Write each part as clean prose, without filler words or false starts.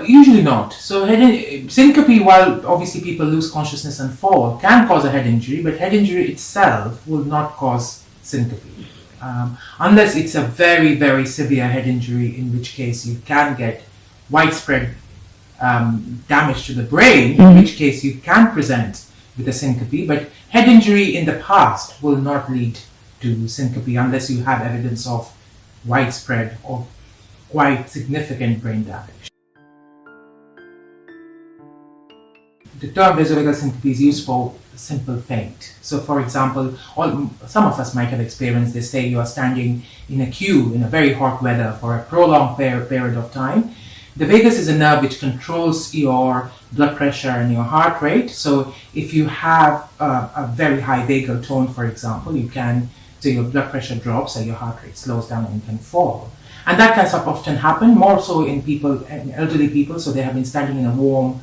Usually not. So syncope, while obviously people lose consciousness and fall, can cause a head injury, but head injury itself will not cause syncope. Unless it's a very, very severe head injury, in which case you can get widespread damage to the brain, in which case you can present with a syncope, but head injury in the past will not lead to syncope unless you have evidence of widespread or quite significant brain damage. The term vasovagal syncope is used for simple faint. So for example, some of us might have experienced this. Say you are standing in a queue in a very hot weather for a prolonged period of time. The vagus is a nerve which controls your blood pressure and your heart rate. So if you have a very high vagal tone, for example, so your blood pressure drops and your heart rate slows down and you can fall. And that can often happen, more so in elderly people, so they have been standing in a warm,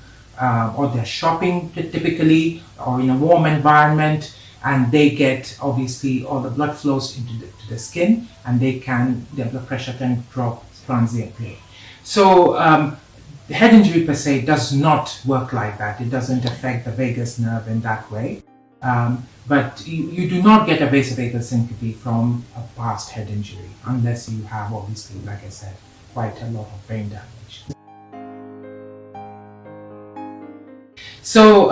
or they're shopping typically, or in a warm environment, and they get, obviously, all the blood flows into the skin, and their blood pressure can drop transiently. So the head injury per se does not work like that. It doesn't affect the vagus nerve in that way. But you do not get a vasovagal syncope from a past head injury unless you have, obviously, like I said, quite a lot of brain damage. So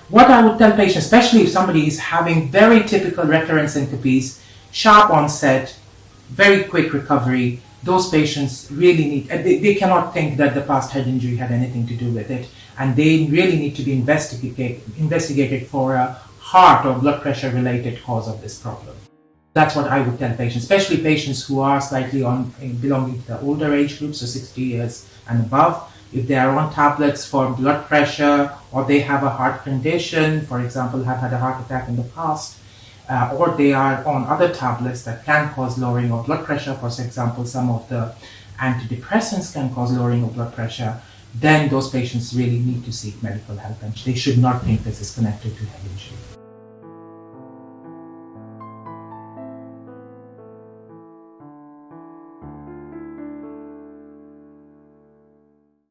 what I would tell patients, especially if somebody is having very typical recurrent syncopes, sharp onset, very quick recovery, those patients really need, they cannot think that the past head injury had anything to do with it, and they really need to be investigated for a heart or blood pressure related cause of this problem. That's what I would tell patients, especially patients who are slightly belonging to the older age group, so 60 years and above. If they are on tablets for blood pressure, or they have a heart condition, for example, have had a heart attack in the past, or they are on other tablets that can cause lowering of blood pressure, for example, some of the antidepressants can cause lowering of blood pressure, then those patients really need to seek medical help, and they should not think this is connected to head injury.